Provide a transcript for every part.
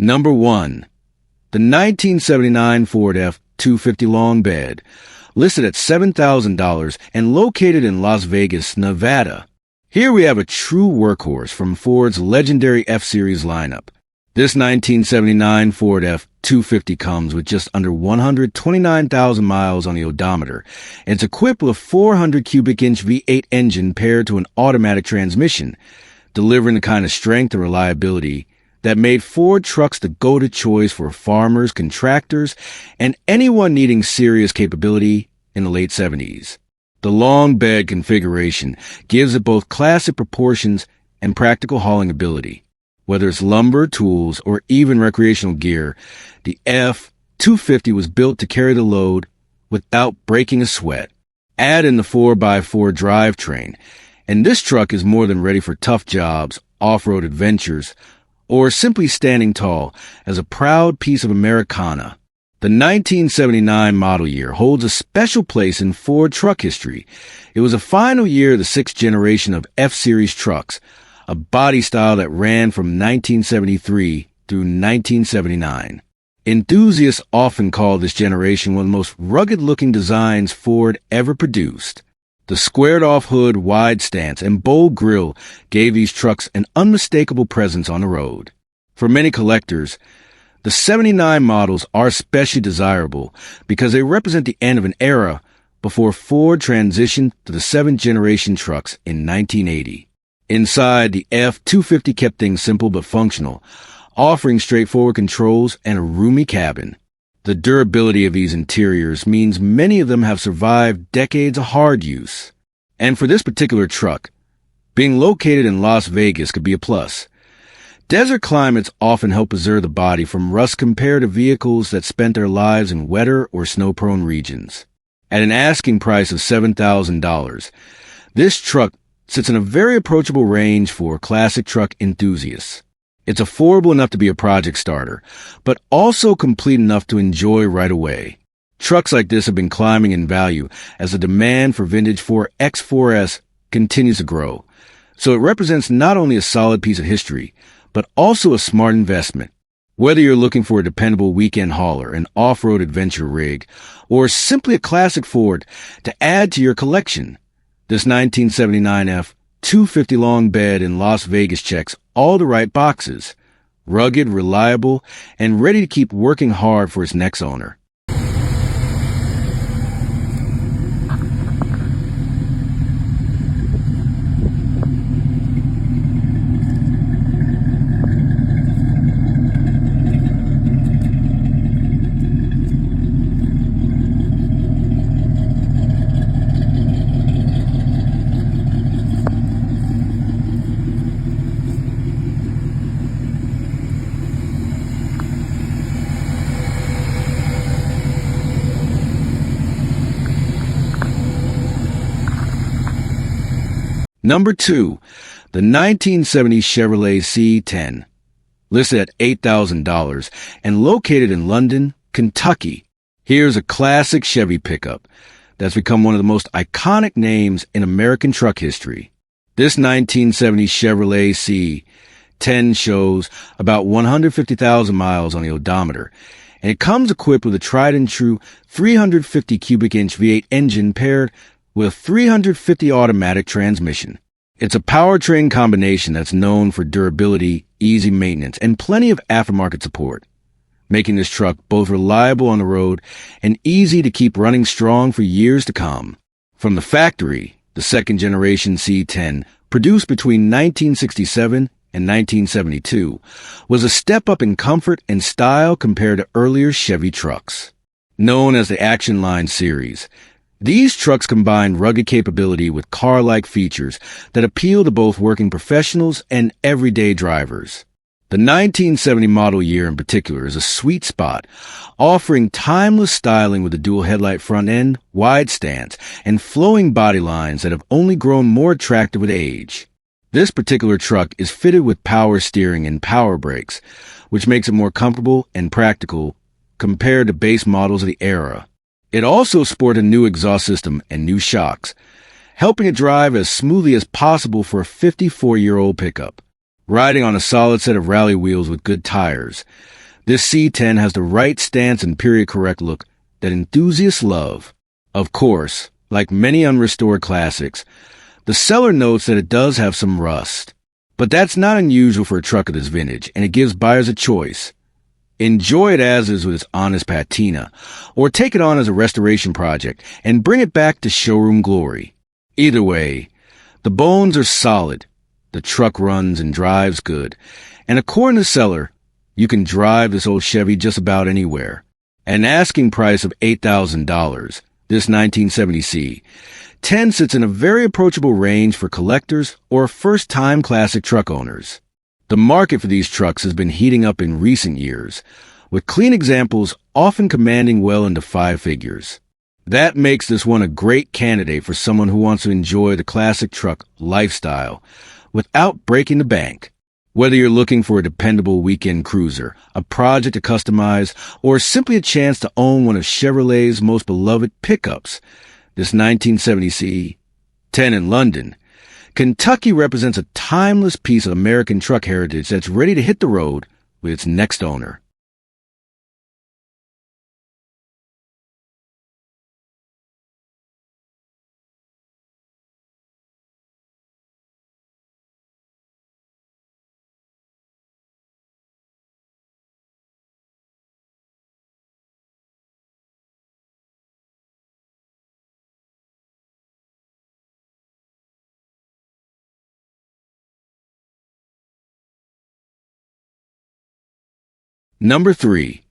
Number 1. The 1979 Ford F-250 Longbed, listed at $7,000 and located in Las Vegas, Nevada. Here we have a true workhorse from Ford's legendary F-Series lineup. This 1979 Ford F-250 comes with just under 129,000 miles on the odometer, and it's equipped with a 400 cubic inch V8 engine paired to an automatic transmission, delivering the kind of strength and reliability that made Ford trucks the go-to choice for farmers, contractors, and anyone needing serious capability in the late 70s. The long bed configuration gives it both classic proportions and practical hauling ability. Whether it's lumber, tools, or even recreational gear, the F-250 was built to carry the load without breaking a sweat. Add in the 4x4 drivetrain, and this truck is more than ready for tough jobs, off-road adventures, or simply standing tall as a proud piece of Americana. The 1979 model year holds a special place in Ford truck history. It was a final year of the sixth generation of F-Series trucks, a body style that ran from 1973 through 1979. Enthusiasts often call this generation one of the most rugged-looking designs Ford ever produced. The squared-off hood, wide stance, and bold grille gave these trucks an unmistakable presence on the road. For many collectors, the 79 models are especially desirable because they represent the end of an era before Ford transitioned to the seventh-generation trucks in 1980. Inside, the F-250 kept things simple but functional, offering straightforward controls and a roomy cabin. The durability of these interiors means many of them have survived decades of hard use. And for this particular truck, being located in Las Vegas could be a plus. Desert climates often help preserve the body from rust compared to vehicles that spent their lives in wetter or snow-prone regions. At an asking price of $7,000, this truck sits in a very approachable range for classic truck enthusiasts. It's affordable enough to be a project starter, but also complete enough to enjoy right away. Trucks like this have been climbing in value as the demand for vintage Ford X4S continues to grow. So it represents not only a solid piece of history, but also a smart investment. Whether you're looking for a dependable weekend hauler, an off-road adventure rig, or simply a classic Ford to add to your collection, this 1979 F-250 Longbed in Las Vegas checks all the right boxes: rugged, reliable, and ready to keep working hard for its next owner. Number 2, the 1970 Chevrolet C10, listed at $8,000 and located in London, Kentucky. Here's a classic Chevy pickup that's become one of the most iconic names in American truck history. This 1970 Chevrolet C10 shows about 150,000 miles on the odometer, and it comes equipped with a tried-and-true 350 cubic inch V8 engine paired with a 350 automatic transmission. It's a powertrain combination that's known for durability, easy maintenance, and plenty of aftermarket support, making this truck both reliable on the road and easy to keep running strong for years to come. From the factory, the second-generation C10, produced between 1967 and 1972, was a step up in comfort and style compared to earlier Chevy trucks. Known as the Action Line series, these trucks combine rugged capability with car-like features that appeal to both working professionals and everyday drivers. The 1970 model year in particular is a sweet spot, offering timeless styling with a dual headlight front end, wide stance, and flowing body lines that have only grown more attractive with age. This particular truck is fitted with power steering and power brakes, which makes it more comfortable and practical compared to base models of the era. It also sported a new exhaust system and new shocks, helping it drive as smoothly as possible for a 54-year-old pickup. riding on a solid set of rally wheels with good tires. This C10 has the right stance and period-correct look that enthusiasts love. Of course, like many unrestored classics, the seller notes that it does have some rust. But that's not unusual for a truck of this vintage, and it gives buyers a choice. Enjoy it as is with its honest patina, or take it on as a restoration project and bring it back to showroom glory. Either way, the bones are solid, the truck runs and drives good, and according to the seller, you can drive this old Chevy just about anywhere. At an asking price of $8,000, this 1970 C10 sits in a very approachable range for collectors or first-time classic truck owners. The market for these trucks has been heating up in recent years, with clean examples often commanding well into five figures. That makes this one a great candidate for someone who wants to enjoy the classic truck lifestyle without breaking the bank. Whether you're looking for a dependable weekend cruiser, a project to customize, or simply a chance to own one of Chevrolet's most beloved pickups, this 1970 C10 in London, Kentucky represents a timeless piece of American truck heritage that's ready to hit the road with its next owner. Number 3.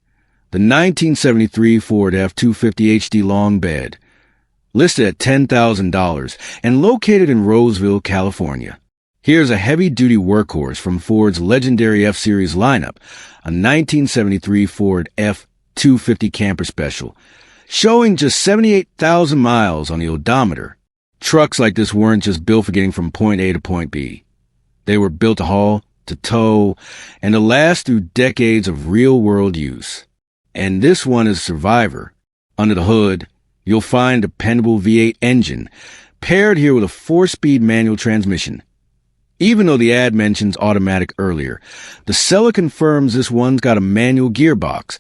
The 1973 Ford F250 HD Longbed, listed at $10,000 and located in Roseville, California. Here's a heavy-duty workhorse from Ford's legendary F-Series lineup, a 1973 Ford F250 Camper Special, showing just 78,000 miles on the odometer. Trucks like this weren't just built for getting from point A to point B. They were built to haul, to tow, and to last through decades of real-world use. And this one is a survivor. Under the hood, you'll find a dependable V8 engine, paired here with a 4-speed manual transmission. Even though the ad mentions automatic earlier, the seller confirms this one's got a manual gearbox,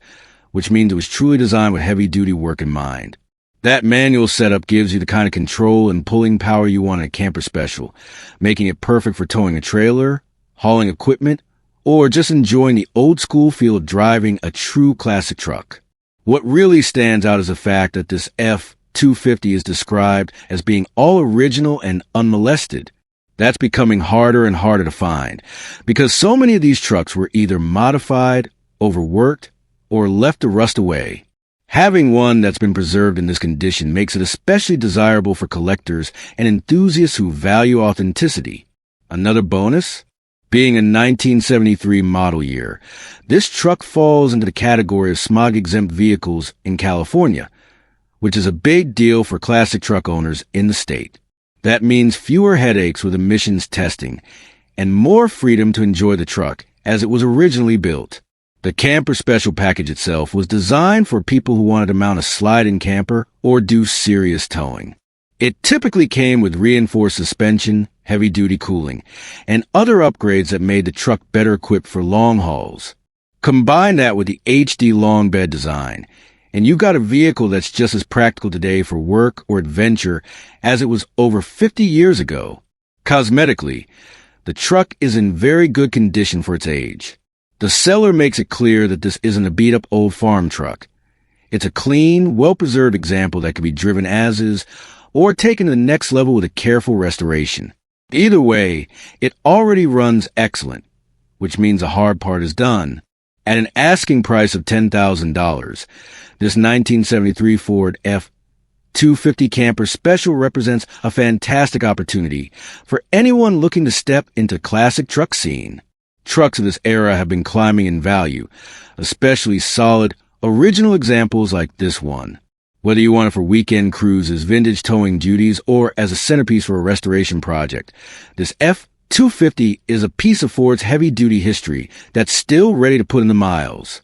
which means it was truly designed with heavy-duty work in mind. That manual setup gives you the kind of control and pulling power you want in a camper special, making it perfect for towing a trailer, hauling equipment, or just enjoying the old-school feel of driving a true classic truck. What really stands out is the fact that this F250 is described as being all original and unmolested. That's becoming harder and harder to find, because so many of these trucks were either modified, overworked, or left to rust away. Having one that's been preserved in this condition makes it especially desirable for collectors and enthusiasts who value authenticity. Another bonus? Being a 1973 model year, this truck falls into the category of smog-exempt vehicles in California, which is a big deal for classic truck owners in the state. That means fewer headaches with emissions testing and more freedom to enjoy the truck as it was originally built. The camper special package itself was designed for people who wanted to mount a slide-in camper or do serious towing. It typically came with reinforced suspension, heavy-duty cooling, and other upgrades that made the truck better equipped for long hauls. Combine that with the HD Longbed design, and you've got a vehicle that's just as practical today for work or adventure as it was over 50 years ago. Cosmetically, the truck is in very good condition for its age. The seller makes it clear that this isn't a beat-up old farm truck. It's a clean, well-preserved example that can be driven as is or taken to the next level with a careful restoration. Either way, it already runs excellent, which means the hard part is done. At an asking price of $10,000, this 1973 Ford F250 Camper Special represents a fantastic opportunity for anyone looking to step into the classic truck scene. Trucks of this era have been climbing in value, especially solid, original examples like this one. Whether you want it for weekend cruises, vintage towing duties, or as a centerpiece for a restoration project, this F250 is a piece of Ford's heavy-duty history that's still ready to put in the miles.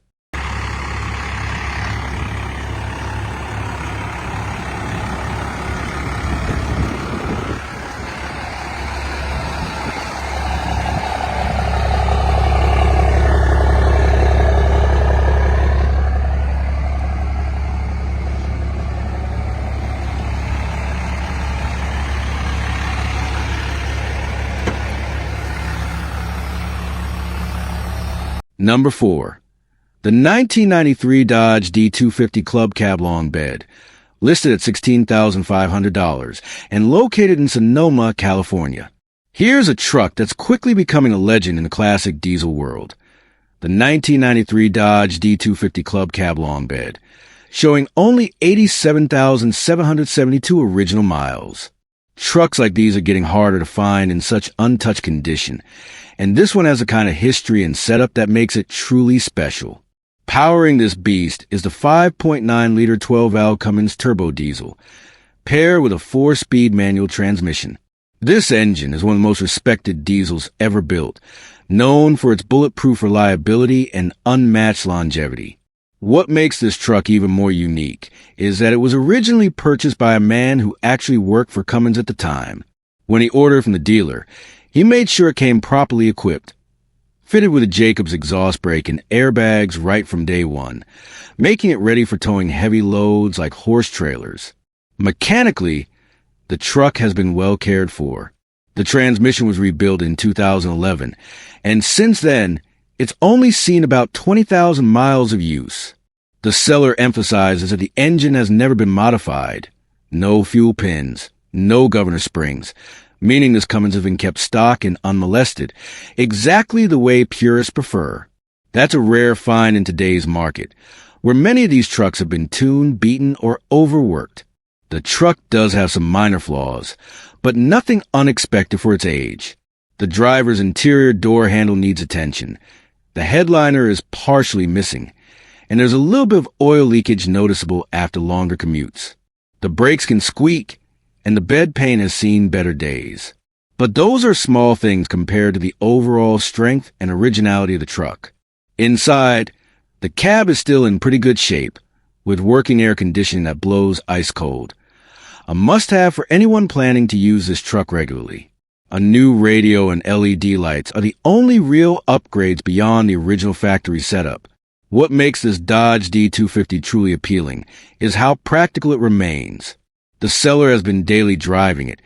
Number 4. The 1993 Dodge D250 Club Cab Longbed, listed at $16,500 and located in Sonoma, California. Here's a truck that's quickly becoming a legend in the classic diesel world. The 1993 Dodge D250 Club Cab Longbed, showing only 87,772 original miles. Trucks like these are getting harder to find in such untouched condition, and this one has a kind of history and setup that makes it truly special. Powering this beast is the 5.9-liter 12-valve Cummins turbo diesel, paired with a 4-speed manual transmission. This engine is one of the most respected diesels ever built, known for its bulletproof reliability and unmatched longevity. What makes this truck even more unique is that it was originally purchased by a man who actually worked for Cummins at the time. When he ordered from the dealer, he made sure it came properly equipped, fitted with a Jacobs exhaust brake and airbags right from day one, making it ready for towing heavy loads like horse trailers. Mechanically, the truck has been well cared for. The transmission was rebuilt in 2011, and since then, it's only seen about 20,000 miles of use. The seller emphasizes that the engine has never been modified. No fuel pins, no governor springs, meaning this Cummins has been kept stock and unmolested, exactly the way purists prefer. That's a rare find in today's market, where many of these trucks have been tuned, beaten, or overworked. The truck does have some minor flaws, but nothing unexpected for its age. The driver's interior door handle needs attention. The headliner is partially missing, and there's a little bit of oil leakage noticeable after longer commutes. The brakes can squeak, and the bed paint has seen better days. But those are small things compared to the overall strength and originality of the truck. Inside, the cab is still in pretty good shape, with working air conditioning that blows ice cold. A must-have for anyone planning to use this truck regularly. A new radio and LED lights are the only real upgrades beyond the original factory setup. What makes this Dodge D250 truly appealing is how practical it remains. The seller has been daily driving it,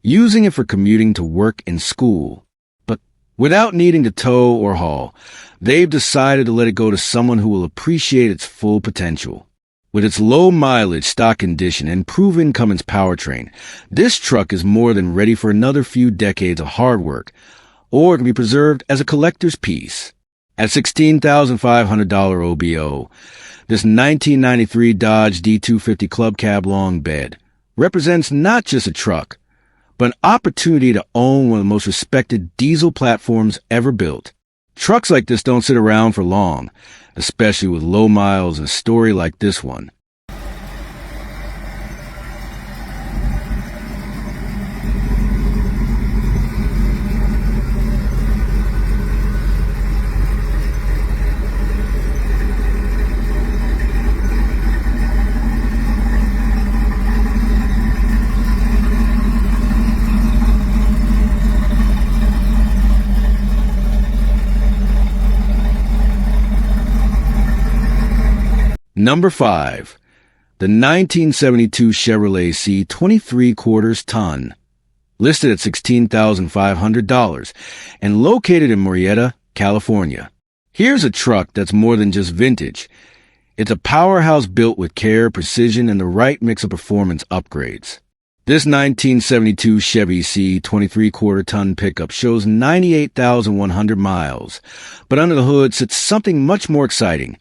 using it for commuting to work and school. But without needing to tow or haul, they've decided to let it go to someone who will appreciate its full potential. With its low mileage, stock condition, and proven Cummins powertrain, this truck is more than ready for another few decades of hard work, or it can be preserved as a collector's piece. At $16,500 OBO, this 1993 Dodge D250 Club Cab Longbed represents not just a truck, but an opportunity to own one of the most respected diesel platforms ever built. Trucks like this don't sit around for long, especially with low miles and a story like this one. Number 5. The 1972 Chevrolet C20 ton, listed at $16,500 and located in Murrieta, California. Here's a truck that's more than just vintage. It's a powerhouse built with care, precision, and the right mix of performance upgrades. This 1972 Chevy C20 ton pickup shows 98,100 miles, but under the hood sits something much more exciting.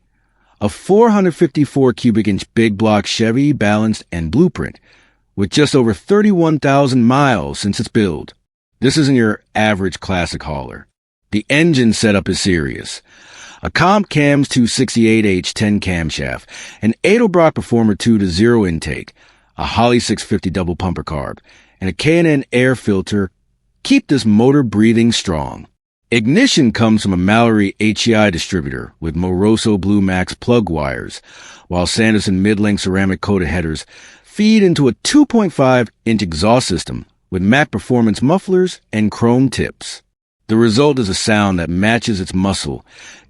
A 454 cubic inch big block Chevy balanced and blueprint with just over 31,000 miles since its build. This isn't your average classic hauler. The engine setup is serious. A Comp Cams 268H 10 camshaft, an Edelbrock Performer 2-0 intake, a Holley 650 double pumper carb, and a K&N air filter keep this motor breathing strong. Ignition comes from a Mallory HEI distributor with Moroso Blue Max plug wires, while Sanderson mid-length ceramic-coated headers feed into a 2.5-inch exhaust system with Mac Performance mufflers and chrome tips. The result is a sound that matches its muscle,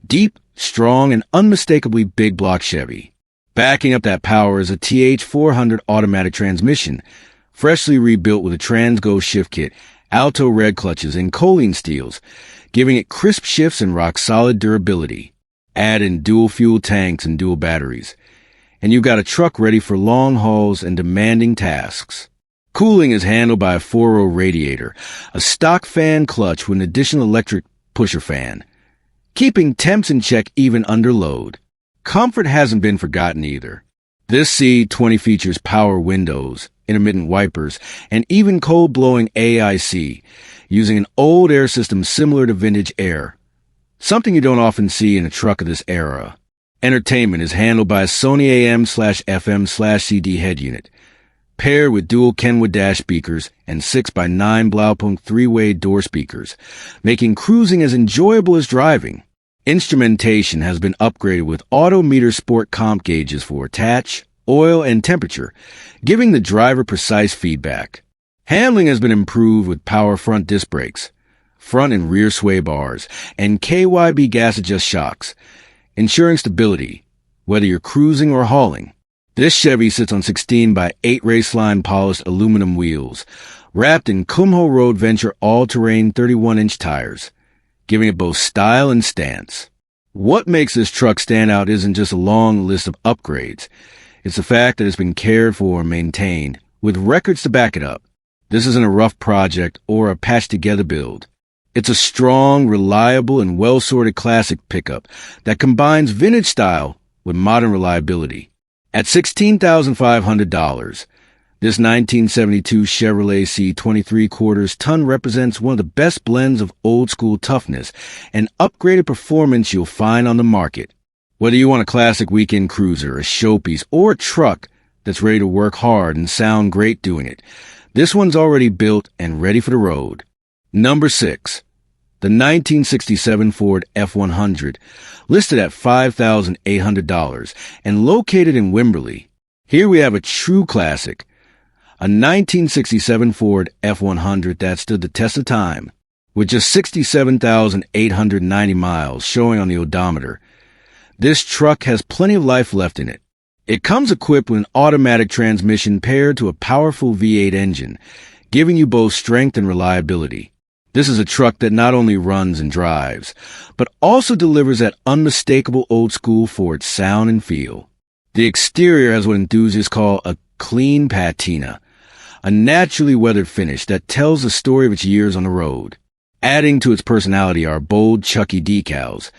deep, strong, and unmistakably big block Chevy. Backing up that power is a TH400 automatic transmission, freshly rebuilt with a Transgo shift kit alto red clutches, and choline steels, giving it crisp shifts and rock-solid durability. Add in dual fuel tanks and dual batteries, and you've got a truck ready for long hauls and demanding tasks. Cooling is handled by a 4-row radiator, a stock fan clutch with an additional electric pusher fan, keeping temps in check even under load. Comfort hasn't been forgotten either. This C20 features power windows, intermittent wipers, and even cold-blowing AIC, using an old air system similar to vintage air, something you don't often see in a truck of this era. Entertainment is handled by a Sony AM/FM/CD head unit, paired with dual Kenwood dash speakers and 6x9 Blaupunkt 3-way door speakers, making cruising as enjoyable as driving. Instrumentation has been upgraded with Autometer Sport comp gauges for attach, oil, and temperature, giving the driver precise feedback. Handling has been improved with power front disc brakes, front and rear sway bars, and KYB gas adjust shocks, ensuring stability, whether you're cruising or hauling. This Chevy sits on 16x8 raceline polished aluminum wheels, wrapped in Kumho Road Venture all-terrain 31-inch tires, giving it both style and stance. What makes this truck stand out isn't just a long list of upgrades. It's the fact that it's been cared for and maintained, with records to back it up. This isn't a rough project or a patched-together build. It's a strong, reliable, and well-sorted classic pickup that combines vintage style with modern reliability. At $16,500, this 1972 Chevrolet C20 3/4-ton represents one of the best blends of old-school toughness and upgraded performance you'll find on the market. Whether you want a classic weekend cruiser, a showpiece, or a truck that's ready to work hard and sound great doing it, this one's already built and ready for the road. Number 6. The 1967 Ford F100, listed at $5,800 and located in Wimberley. Here we have a true classic, a 1967 Ford F100 that stood the test of time, with just 67,890 miles showing on the odometer. This truck has plenty of life left in it. It comes equipped with an automatic transmission paired to a powerful V8 engine, giving you both strength and reliability. This is a truck that not only runs and drives, but also delivers that unmistakable old-school Ford sound and feel. The exterior has what enthusiasts call a clean patina, a naturally weathered finish that tells the story of its years on the road. Adding to its personality are bold, Chucky decals,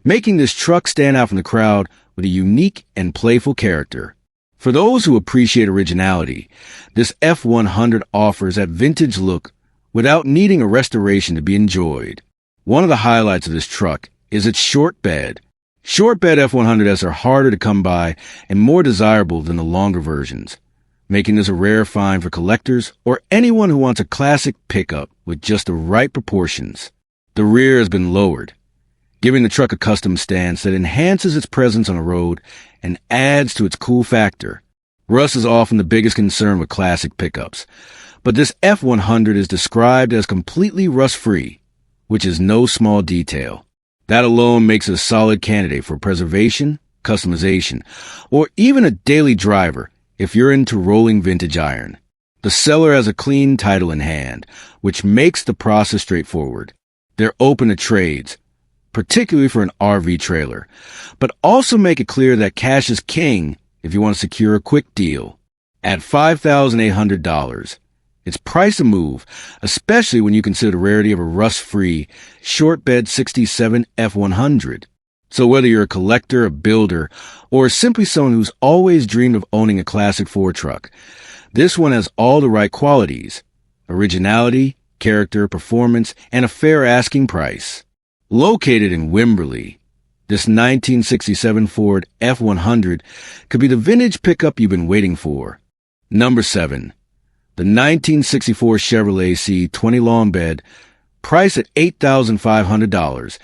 making this truck stand out from the crowd with a unique and playful character. For those who appreciate originality, this F100 offers that vintage look without needing a restoration to be enjoyed. One of the highlights of this truck is its short bed. Short bed F100s are harder to come by and more desirable than the longer versions, making this a rare find for collectors or anyone who wants a classic pickup with just the right proportions. The rear has been lowered, giving the truck a custom stance that enhances its presence on the road and adds to its cool factor. Rust is often the biggest concern with classic pickups, but this F100 is described as completely rust-free, which is no small detail. That alone makes it a solid candidate for preservation, customization, or even a daily driver if you're into rolling vintage iron. The seller has a clean title in hand, which makes the process straightforward. They're open to trades, particularly for an RV trailer, but also make it clear that cash is king if you want to secure a quick deal. At $5,800, it's price a move, especially when you consider the rarity of a rust-free, short-bed 67 F100. So whether you're a collector, a builder, or simply someone who's always dreamed of owning a classic Ford truck, this one has all the right qualities: originality, character, performance, and a fair asking price. Located in Wimberley, this 1967 Ford F100 could be the vintage pickup you've been waiting for. Number 7. The 1964 Chevrolet C20 Longbed, priced at $8,500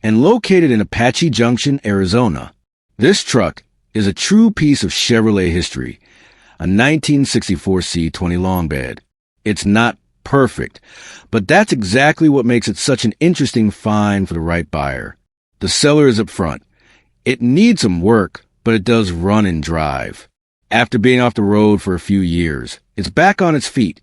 and located in Apache Junction, Arizona. This truck is a true piece of Chevrolet history, a 1964 C20 Longbed. It's not perfect, but that's exactly what makes it such an interesting find for the right buyer. The seller is up front. It needs some work, but it does run and drive. After being off the road for a few years, it's back on its feet,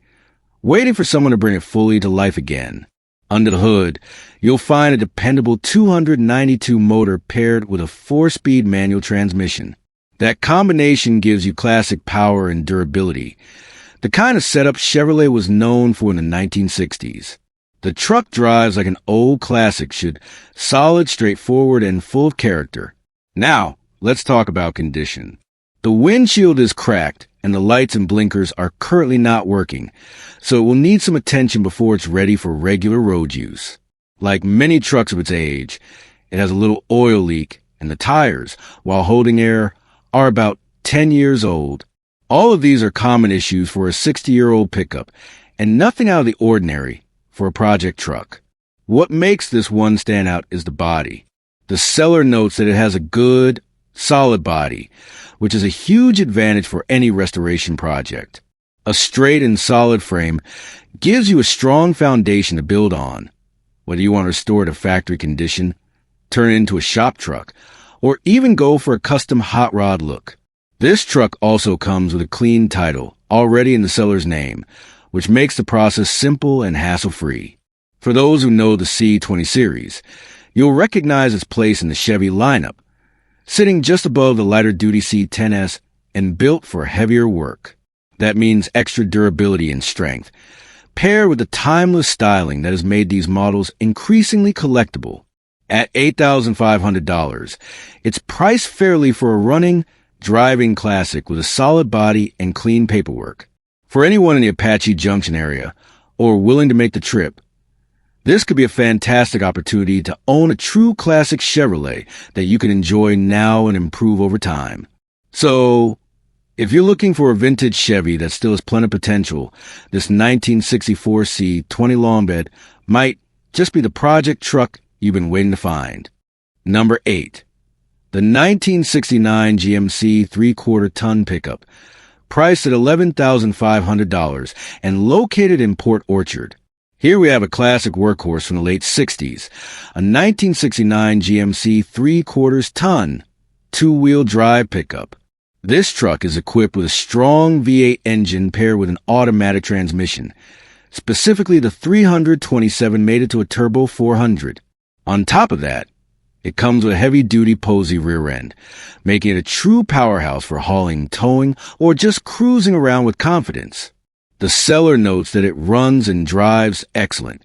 waiting for someone to bring it fully to life again. Under the hood, you'll find a dependable 292 motor paired with a 4-speed manual transmission. That combination gives you classic power and durability, the kind of setup Chevrolet was known for in the 1960s. The truck drives like an old classic should, solid, straightforward, and full of character. Now, let's talk about condition. The windshield is cracked, and the lights and blinkers are currently not working, so it will need some attention before it's ready for regular road use. Like many trucks of its age, it has a little oil leak, and the tires, while holding air, are about 10 years old. All of these are common issues for a 60-year-old pickup, and nothing out of the ordinary for a project truck. What makes this one stand out is the body. The seller notes that it has a good, solid body, which is a huge advantage for any restoration project. A straight and solid frame gives you a strong foundation to build on. Whether you want to restore it to factory condition, turn it into a shop truck, or even go for a custom hot rod look. This truck also comes with a clean title, already in the seller's name, which makes the process simple and hassle-free. For those who know the C20 series, you'll recognize its place in the Chevy lineup, sitting just above the lighter-duty C10S and built for heavier work. That means extra durability and strength, paired with the timeless styling that has made these models increasingly collectible. At $8,500, it's priced fairly for a running, driving classic with a solid body and clean paperwork. For anyone in the Apache Junction area, or willing to make the trip, this could be a fantastic opportunity to own a true classic Chevrolet that you can enjoy now and improve over time. So, if you're looking for a vintage Chevy that still has plenty of potential, this 1964 C20 Longbed might just be the project truck you've been waiting to find. Number 8. The 1969 GMC 3/4-ton pickup, priced at $11,500 and located in Port Orchard. Here we have a classic workhorse from the late 60s, a 1969 GMC 3/4-ton, two-wheel drive pickup. This truck is equipped with a strong V8 engine paired with an automatic transmission. Specifically, the 327 made it to a turbo 400. On top of that, it comes with a heavy-duty Posey rear end, making it a true powerhouse for hauling, towing, or just cruising around with confidence. The seller notes that it runs and drives excellent,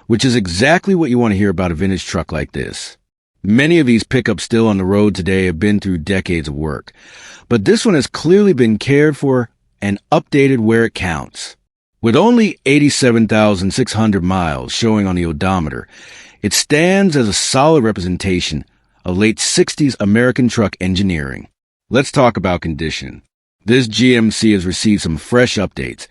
which is exactly what you want to hear about a vintage truck like this. Many of these pickups still on the road today have been through decades of work, but this one has clearly been cared for and updated where it counts. With only 87,600 miles showing on the odometer, it stands as a solid representation of late 60s American truck engineering. Let's talk about condition. This GMC has received some fresh updates,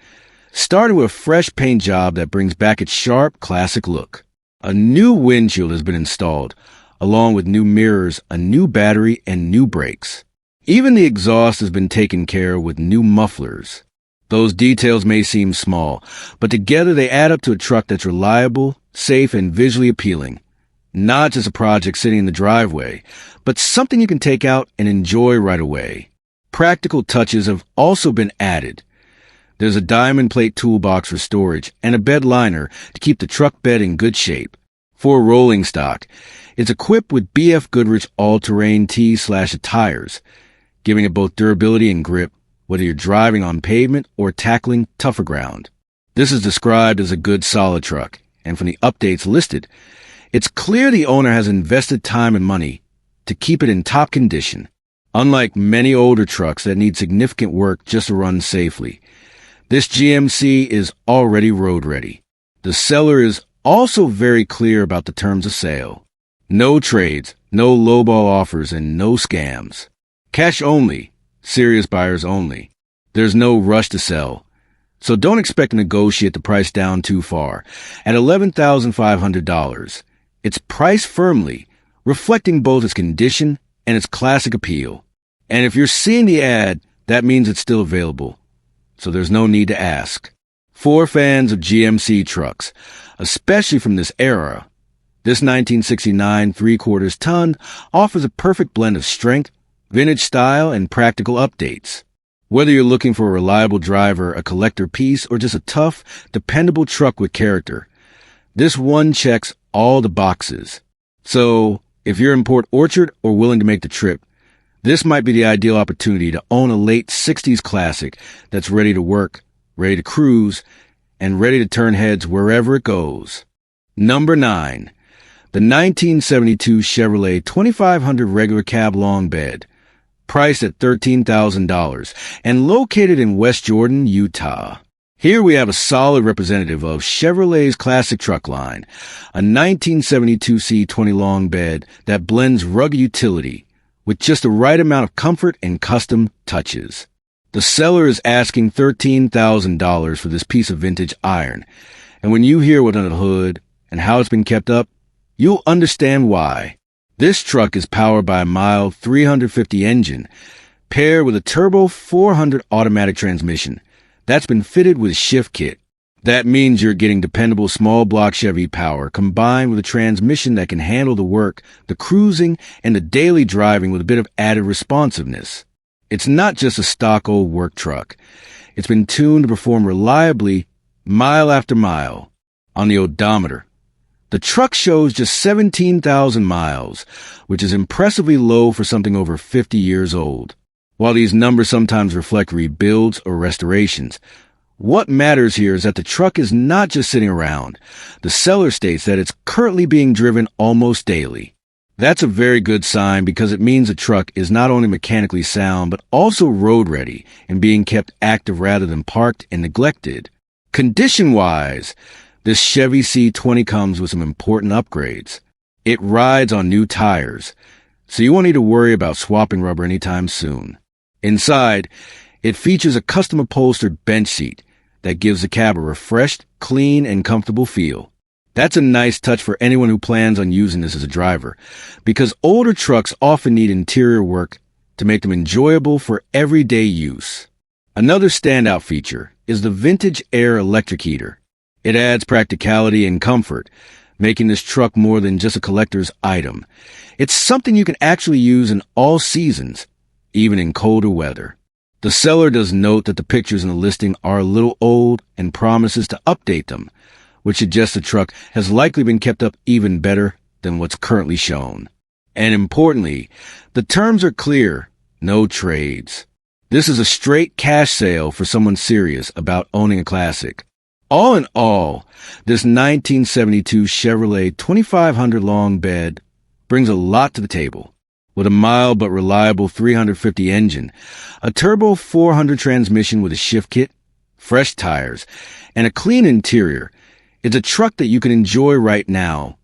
starting with a fresh paint job that brings back its sharp, classic look. A new windshield has been installed, along with new mirrors, a new battery, and new brakes. Even the exhaust has been taken care of with new mufflers. Those details may seem small, but together they add up to a truck that's reliable, safe, and visually appealing. Not just a project sitting in the driveway, but something you can take out and enjoy right away. Practical touches have also been added. There's a diamond plate toolbox for storage and a bed liner to keep the truck bed in good shape. For rolling stock, it's equipped with BF Goodrich all-terrain T/tires, giving it both durability and grip, whether you're driving on pavement or tackling tougher ground. This is described as a good solid truck, and from the updates listed, it's clear the owner has invested time and money to keep it in top condition. Unlike many older trucks that need significant work just to run safely, this GMC is already road ready. The seller is also very clear about the terms of sale. No trades, no lowball offers, and no scams. Cash only, serious buyers only. There's no rush to sell, so don't expect to negotiate the price down too far. At $11,500, it's priced firmly, reflecting both its condition and its classic appeal. And if you're seeing the ad, that means it's still available, so there's no need to ask. For fans of GMC trucks, especially from this era, this 1969 3/4-ton offers a perfect blend of strength, vintage style, and practical updates. Whether you're looking for a reliable driver, a collector piece, or just a tough, dependable truck with character, this one checks all the boxes. So, if you're in Port Orchard or willing to make the trip, this might be the ideal opportunity to own a late 60s classic that's ready to work, ready to cruise, and ready to turn heads wherever it goes. Number 9. The 1972 Chevrolet 2500 regular cab Longbed, priced at $13,000 and located in West Jordan, Utah. Here we have a solid representative of Chevrolet's classic truck line, a 1972 C20 Longbed that blends rugged utility with just the right amount of comfort and custom touches. The seller is asking $13,000 for this piece of vintage iron, and when you hear what's under the hood and how it's been kept up, you'll understand why. This truck is powered by a mild 350 engine, paired with a turbo 400 automatic transmission that's been fitted with a shift kit. That means you're getting dependable small block Chevy power combined with a transmission that can handle the work, the cruising, and the daily driving with a bit of added responsiveness. It's not just a stock old work truck. It's been tuned to perform reliably mile after mile. On the odometer, the truck shows just 17,000 miles, which is impressively low for something over 50 years old. While these numbers sometimes reflect rebuilds or restorations, what matters here is that the truck is not just sitting around. The seller states that it's currently being driven almost daily. That's a very good sign because it means the truck is not only mechanically sound, but also road ready and being kept active rather than parked and neglected. Condition-wise, this Chevy C20 comes with some important upgrades. It rides on new tires, so you won't need to worry about swapping rubber anytime soon. Inside, it features a custom upholstered bench seat that gives the cab a refreshed, clean, and comfortable feel. That's a nice touch for anyone who plans on using this as a driver, because older trucks often need interior work to make them enjoyable for everyday use. Another standout feature is the vintage air electric heater. It adds practicality and comfort, making this truck more than just a collector's item. It's something you can actually use in all seasons, even in colder weather. The seller does note that the pictures in the listing are a little old and promises to update them, which suggests the truck has likely been kept up even better than what's currently shown. And importantly, the terms are clear, no trades. This is a straight cash sale for someone serious about owning a classic. All in all, this 1972 Chevrolet 2500 Longbed brings a lot to the table. With a mild but reliable 350 engine, a turbo 400 transmission with a shift kit, fresh tires, and a clean interior, it's a truck that you can enjoy right now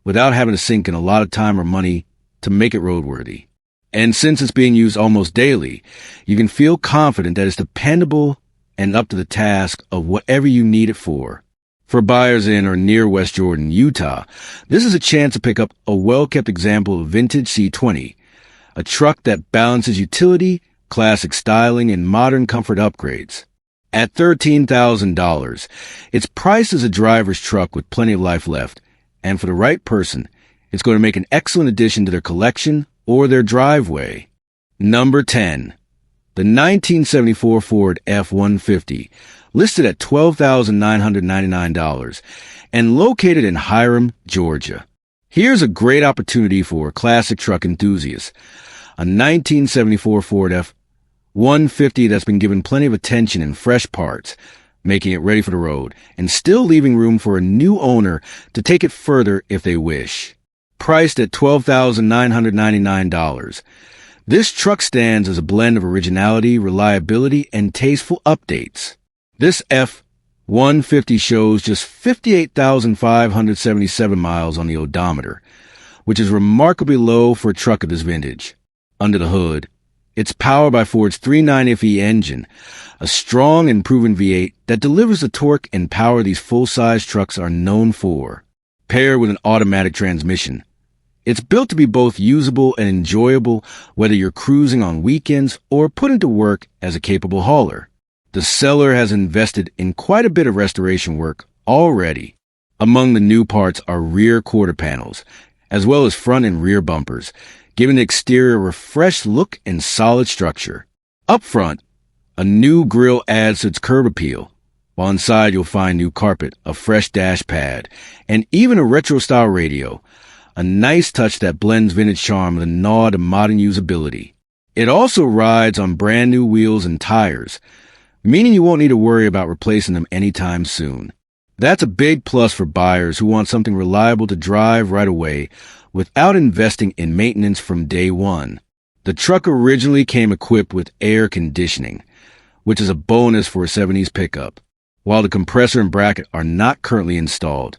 without having to sink in a lot of time or money to make it roadworthy. And since it's being used almost daily, you can feel confident that it's dependable and up to the task of whatever you need it for. For buyers in or near West Jordan, Utah, this is a chance to pick up a well-kept example of vintage C20, a truck that balances utility, classic styling, and modern comfort upgrades. At $13,000, it's priced as a driver's truck with plenty of life left, and for the right person, it's going to make an excellent addition to their collection or their driveway. Number 10. The 1974 Ford F150, listed at $12,999 and located in Hiram, Georgia. Here's a great opportunity for classic truck enthusiasts. A 1974 Ford F150 that's been given plenty of attention and fresh parts, making it ready for the road, and still leaving room for a new owner to take it further if they wish. Priced at $12,999, this truck stands as a blend of originality, reliability, and tasteful updates. This F150 shows just 58,577 miles on the odometer, which is remarkably low for a truck of this vintage. Under the hood, it's powered by Ford's 390FE engine, a strong and proven V8 that delivers the torque and power these full-size trucks are known for. Paired with an automatic transmission, it's built to be both usable and enjoyable whether you're cruising on weekends or put into work as a capable hauler. The seller has invested in quite a bit of restoration work already. Among the new parts are rear quarter panels, as well as front and rear bumpers, giving the exterior a refreshed look and solid structure. Up front, a A new grille adds to its curb appeal, while inside you'll find new carpet, a fresh dash pad, and even a retro-style radio, a nice touch that blends vintage charm with a nod to modern usability. It also rides on brand new wheels and tires, meaning you won't need to worry about replacing them anytime soon. That's a big plus for buyers who want something reliable to drive right away without investing in maintenance from day one. The truck originally came equipped with air conditioning, which is a bonus for a 70s pickup, while the compressor and bracket are not currently installed.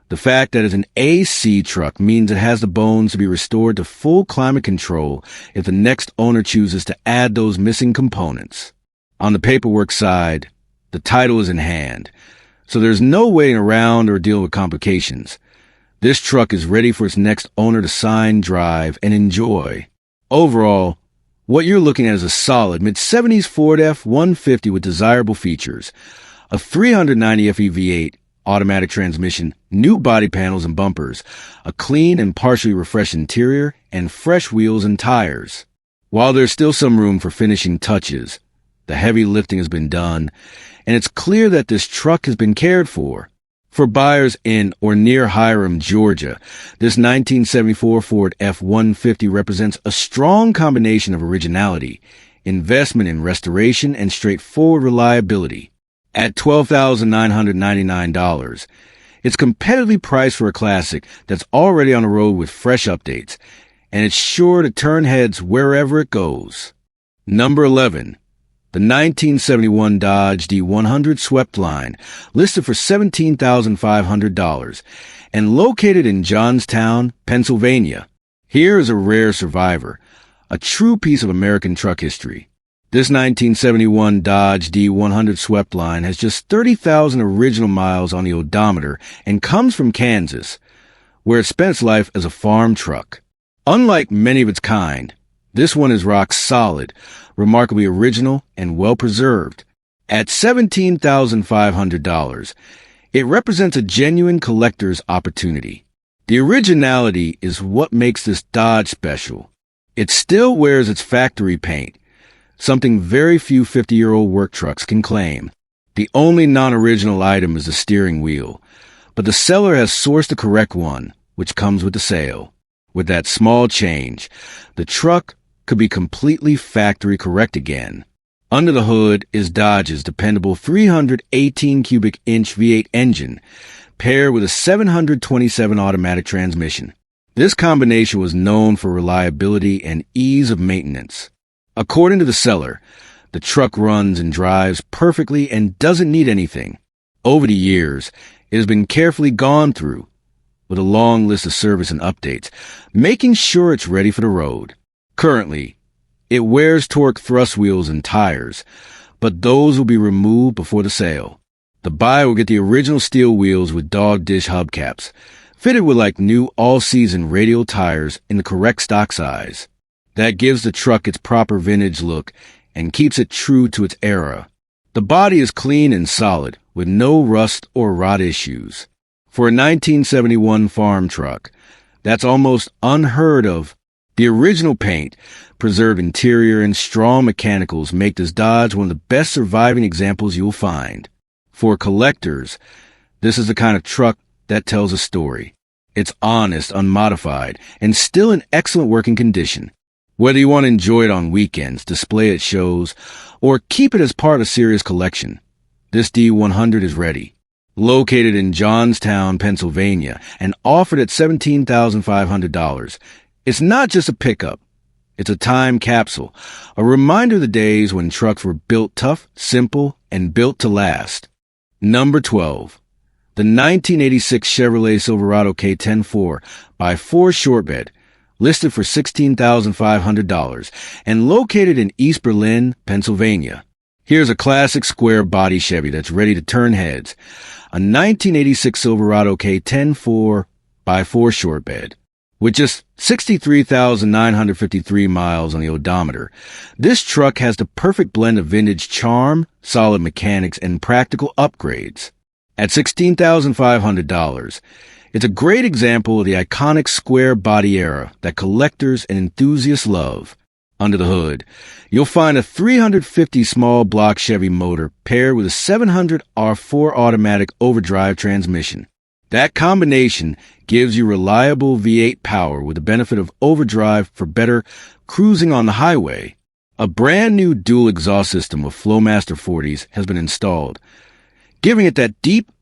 The fact that it's an AC truck means it has the bones to be restored to full climate control if the next owner chooses to add those missing components. On the paperwork side, the title is in hand, so there's no waiting around or dealing with complications. This truck is ready for its next owner to sign, drive, and enjoy. Overall, what you're looking at is a solid mid-70s Ford F150 with desirable features, a 390 FE V8, automatic transmission, new body panels and bumpers, a clean and partially refreshed interior, and fresh wheels and tires. While there's still some room for finishing touches, the heavy lifting has been done, and it's clear that this truck has been cared for. For buyers in or near Hiram, Georgia, this 1974 Ford F-150 represents a strong combination of originality, investment in restoration, and straightforward reliability. At $12,999, it's competitively priced for a classic that's already on the road with fresh updates, and it's sure to turn heads wherever it goes. Number 11. The 1971 Dodge D100 swept line, listed for $17,500 and located in Johnstown, Pennsylvania. Here is a rare survivor, a true piece of American truck history. This 1971 Dodge D100 swept line has just 30,000 original miles on the odometer and comes from Kansas, where it spent its life as a farm truck. Unlike many of its kind, this one is rock solid, remarkably original, and well-preserved. At $17,500, it represents a genuine collector's opportunity. The originality is what makes this Dodge special. It still wears its factory paint, something very few 50-year-old work trucks can claim. The only non-original item is the steering wheel, but the seller has sourced the correct one, which comes with the sale. With that small change, the truck could be completely factory correct again. Under the hood is Dodge's dependable 318 cubic inch V8 engine, paired with a 727 automatic transmission. This combination was known for reliability and ease of maintenance. According to the seller, the truck runs and drives perfectly and doesn't need anything. Over the years, it has been carefully gone through, with a long list of service and updates, making sure it's ready for the road. Currently, it wears torque thrust wheels and tires, but those will be removed before the sale. The buyer will get the original steel wheels with dog dish hubcaps, fitted with like new all-season radial tires in the correct stock size. That gives the truck its proper vintage look and keeps it true to its era. The body is clean and solid, with no rust or rot issues. For a 1971 farm truck, that's almost unheard of. The original paint, preserved interior, and strong mechanicals make this Dodge one of the best surviving examples you'll find. For collectors, this is the kind of truck that tells a story. It's honest, unmodified, and still in excellent working condition. Whether you want to enjoy it on weekends, display it at shows, or keep it as part of a serious collection, this D100 is ready. Located in Johnstown, Pennsylvania, and offered at $17,500, it's not just a pickup. It's a time capsule, a reminder of the days when trucks were built tough, simple, and built to last. Number 12. The 1986 Chevrolet Silverado K10-4 by Ford Shortbed, listed for $16,500 and located in East Berlin, Pennsylvania. Here's a classic square body Chevy that's ready to turn heads. A 1986 Silverado K10-4 by Ford Shortbed. With just 63,953 miles on the odometer, this truck has the perfect blend of vintage charm, solid mechanics, and practical upgrades. At $16,500, it's a great example of the iconic square body era that collectors and enthusiasts love. Under the hood, you'll find a 350 small block Chevy motor paired with a 700 R4 automatic overdrive transmission. That combination gives you reliable V8 power with the benefit of overdrive for better cruising on the highway. A brand new dual exhaust system with Flowmaster 40s has been installed, giving it that deep,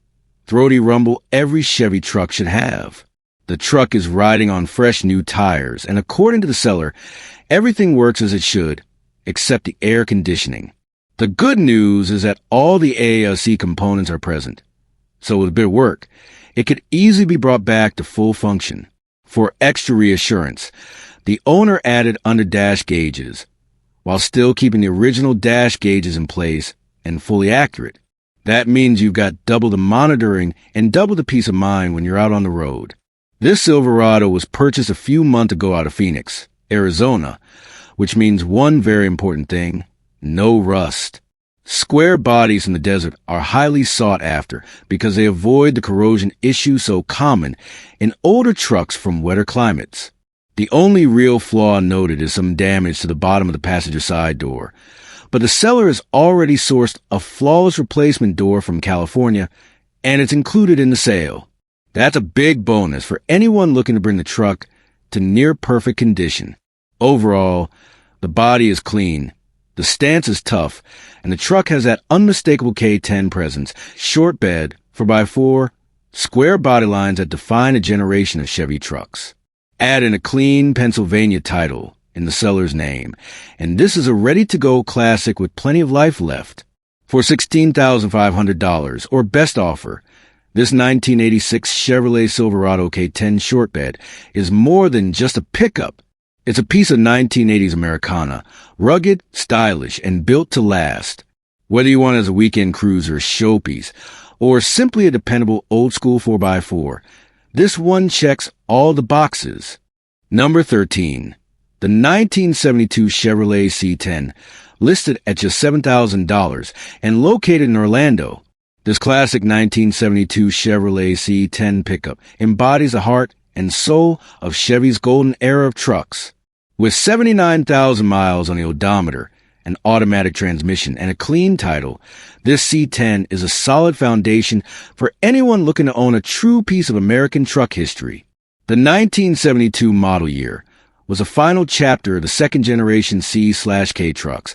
throaty rumble every Chevy truck should have. The truck is riding on fresh new tires, and according to the seller, everything works as it should, except the air conditioning. The good news is that all the AALC components are present, so with a bit of work, it could easily be brought back to full function. For extra reassurance, the owner added under-dash gauges, while still keeping the original dash gauges in place and fully accurate. That means you've got double the monitoring and double the peace of mind when you're out on the road. This Silverado was purchased a few months ago out of Phoenix, Arizona, which means one very important thing: no rust. Square bodies in the desert are highly sought after because they avoid the corrosion issue so common in older trucks from wetter climates. The only real flaw noted is some damage to the bottom of the passenger side door, but the seller has already sourced a flawless replacement door from California, and it's included in the sale. That's a big bonus for anyone looking to bring the truck to near-perfect condition. Overall, the body is clean, the stance is tough, and the truck has that unmistakable K10 presence, short bed, 4x4, square body lines that define a generation of Chevy trucks. Add in a clean Pennsylvania title in the seller's name, and this is a ready-to-go classic with plenty of life left. For $16,500, or best offer, this 1986 Chevrolet Silverado K10 short bed is more than just a pickup. It's a piece of 1980s Americana, rugged, stylish, and built to last. Whether you want it as a weekend cruiser, showpiece, or simply a dependable old-school 4x4, this one checks all the boxes. Number 13. The 1972 Chevrolet C10, listed at just $7,000 and located in Orlando. This classic 1972 Chevrolet C10 pickup embodies the heart and soul of Chevy's golden era of trucks. With 79,000 miles on the odometer, an automatic transmission, and a clean title, this C10 is a solid foundation for anyone looking to own a true piece of American truck history. The 1972 model year was a final chapter of the second-generation C/K trucks,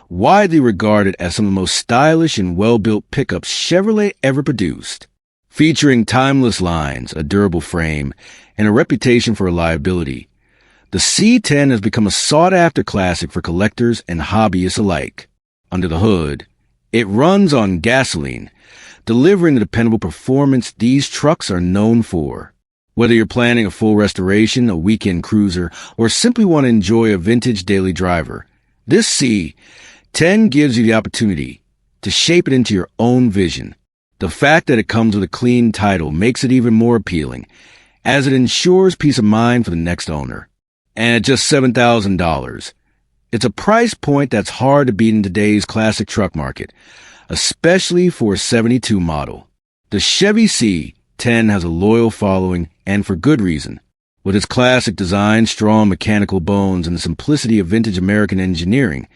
widely regarded as some of the most stylish and well-built pickups Chevrolet ever produced. Featuring timeless lines, a durable frame, and a reputation for reliability, the C10 has become a sought-after classic for collectors and hobbyists alike. Under the hood, it runs on gasoline, delivering the dependable performance these trucks are known for. Whether you're planning a full restoration, a weekend cruiser, or simply want to enjoy a vintage daily driver, this C10 gives you the opportunity to shape it into your own vision. The fact that it comes with a clean title makes it even more appealing, as it ensures peace of mind for the next owner. And at just $7,000, it's a price point that's hard to beat in today's classic truck market, especially for a 72 model. The Chevy C10 has a loyal following, and for good reason. With its classic design, strong mechanical bones, and the simplicity of vintage American engineering,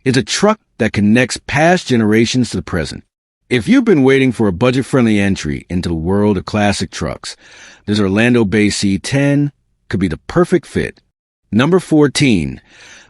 it's a truck that connects past generations to the present. If you've been waiting for a budget-friendly entry into the world of classic trucks, this Orlando-based C10 could be the perfect fit. Number 14.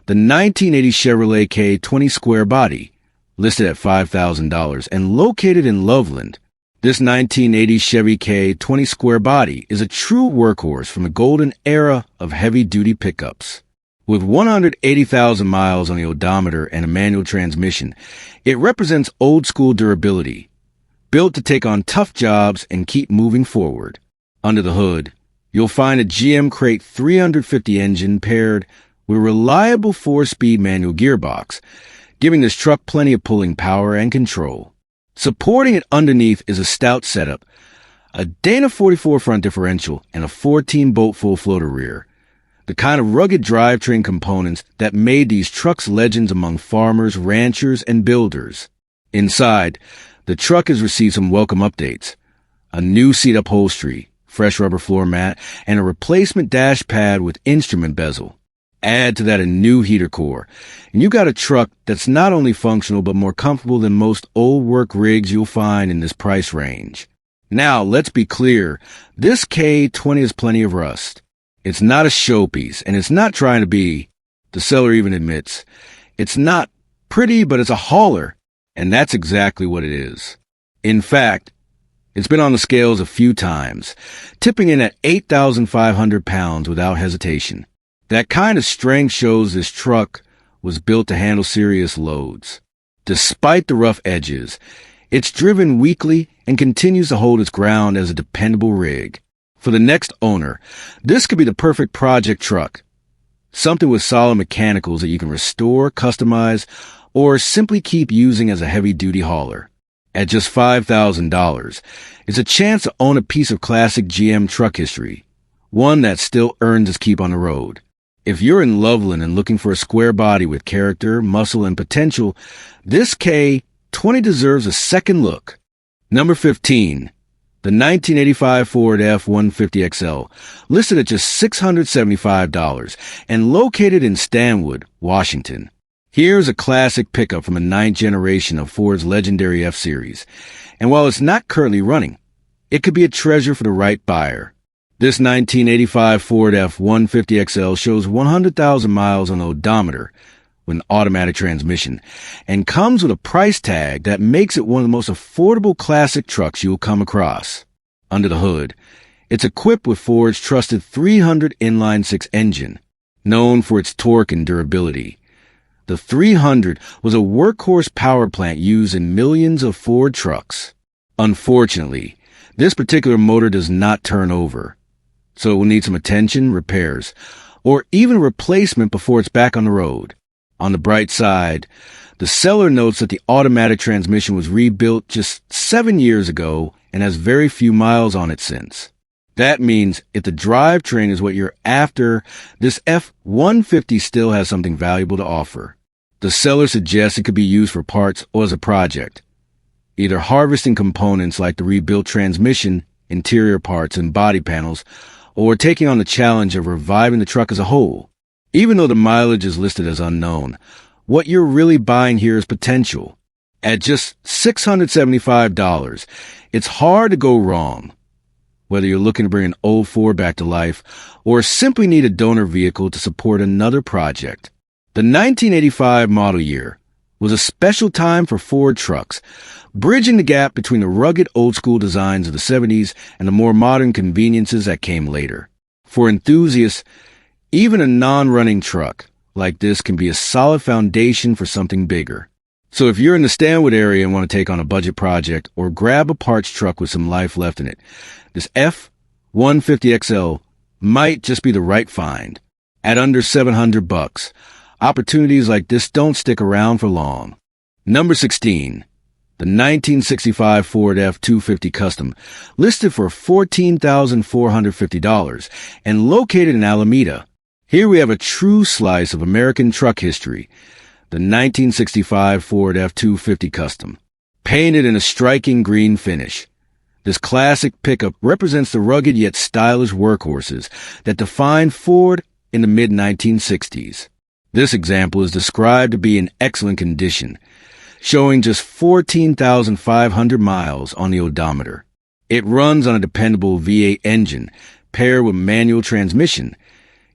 The 1980 Chevrolet K20 square body, listed at $5,000 and located in Loveland. This 1980 Chevy K20 square body is a true workhorse from the golden era of heavy-duty pickups. With 180,000 miles on the odometer and a manual transmission, it represents old-school durability, built to take on tough jobs and keep moving forward. Under the hood, you'll find a GM Crate 350 engine paired with a reliable 4-speed manual gearbox, giving this truck plenty of pulling power and control. Supporting it underneath is a stout setup, a Dana 44 front differential, and a 14-bolt full floater rear, the kind of rugged drivetrain components that made these trucks legends among farmers, ranchers, and builders. Inside, the truck has received some welcome updates: a new seat upholstery, fresh rubber floor mat, and a replacement dash pad with instrument bezel. Add to that a new heater core, and you got a truck that's not only functional but more comfortable than most old work rigs you'll find in this price range. Now, let's be clear, this K20 has plenty of rust. It's not a showpiece, and it's not trying to be. The seller even admits, it's not pretty, but it's a hauler, and that's exactly what it is. In fact, it's been on the scales a few times, tipping in at 8,500 pounds without hesitation. That kind of strength shows this truck was built to handle serious loads. Despite the rough edges, it's driven weekly and continues to hold its ground as a dependable rig. For the next owner, this could be the perfect project truck. Something with solid mechanicals that you can restore, customize, or simply keep using as a heavy-duty hauler. At just $5,000, it's a chance to own a piece of classic GM truck history, one that still earns its keep on the road. If you're in Loveland and looking for a square body with character, muscle, and potential, this K20 deserves a second look. Number 15, the 1985 Ford F150 XL, listed at just $675 and located in Stanwood, Washington. Here's a classic pickup from the ninth generation of Ford's legendary F-Series, and while it's not currently running, it could be a treasure for the right buyer. This 1985 Ford F150 XL shows 100,000 miles on the odometer with an automatic transmission and comes with a price tag that makes it one of the most affordable classic trucks you'll come across. Under the hood, it's equipped with Ford's trusted 300 inline-six engine, known for its torque and durability. The 300 was a workhorse power plant used in millions of Ford trucks. Unfortunately, this particular motor does not turn over, so it will need some attention, repairs, or even replacement before it's back on the road. On the bright side, the seller notes that the automatic transmission was rebuilt just 7 years ago and has very few miles on it since. That means if the drivetrain is what you're after, this F-150 still has something valuable to offer. The seller suggests it could be used for parts or as a project, either harvesting components like the rebuilt transmission, interior parts, and body panels, or taking on the challenge of reviving the truck as a whole. Even though the mileage is listed as unknown, what you're really buying here is potential. At just $675, it's hard to go wrong. Whether you're looking to bring an old Ford back to life or simply need a donor vehicle to support another project. The 1985 model year was a special time for Ford trucks, bridging the gap between the rugged old-school designs of the 70s and the more modern conveniences that came later. For enthusiasts, even a non-running truck like this can be a solid foundation for something bigger. So if you're in the Stanwood area and want to take on a budget project or grab a parts truck with some life left in it, this F-150 XL might just be the right find. At under $700, opportunities like this don't stick around for long. Number 16, the 1965 Ford F-250 Custom, listed for $14,450 and located in Alameda. Here we have a true slice of American truck history, the 1965 Ford F-250 Custom, painted in a striking green finish. This classic pickup represents the rugged yet stylish workhorses that defined Ford in the mid-1960s. This example is described to be in excellent condition, showing just 14,500 miles on the odometer. It runs on a dependable V8 engine paired with manual transmission,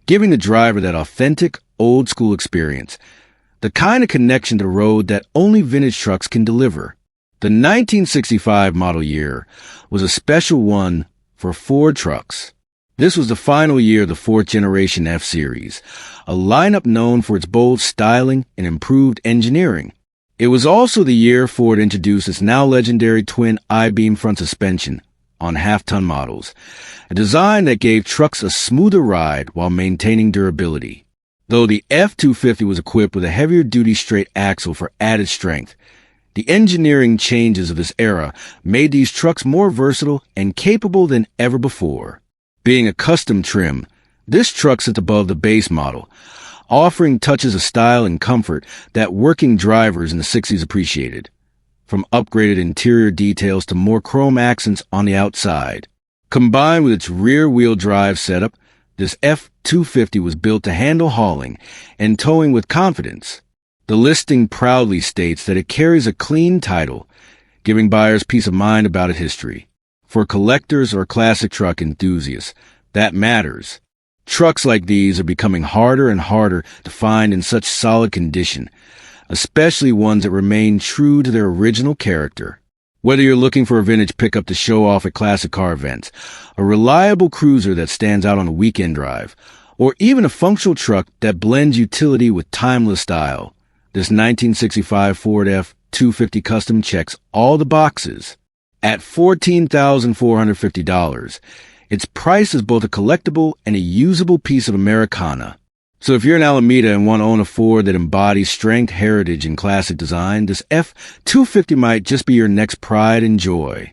giving the driver that authentic, old-school experience, the kind of connection to the road that only vintage trucks can deliver. The 1965 model year was a special one for Ford trucks. This was the final year of the fourth-generation F-Series, a lineup known for its bold styling and improved engineering. It was also the year Ford introduced its now legendary twin I-beam front suspension on half-ton models, a design that gave trucks a smoother ride while maintaining durability. Though the F-250 was equipped with a heavier-duty straight axle for added strength, the engineering changes of this era made these trucks more versatile and capable than ever before. Being a custom trim, this truck sits above the base model, offering touches of style and comfort that working drivers in the 60s appreciated. From upgraded interior details to more chrome accents on the outside. Combined with its rear-wheel drive setup, this F250 was built to handle hauling and towing with confidence. The listing proudly states that it carries a clean title, giving buyers peace of mind about its history. For collectors or classic truck enthusiasts, that matters. Trucks like these are becoming harder and harder to find in such solid condition, especially ones that remain true to their original character. Whether you're looking for a vintage pickup to show off at classic car events, a reliable cruiser that stands out on a weekend drive, or even a functional truck that blends utility with timeless style, this 1965 Ford F250 Custom checks all the boxes. At $14,450, its price is both a collectible and a usable piece of Americana. So if you're in Alameda and want to own a Ford that embodies strength, heritage, and classic design, this F250 might just be your next pride and joy.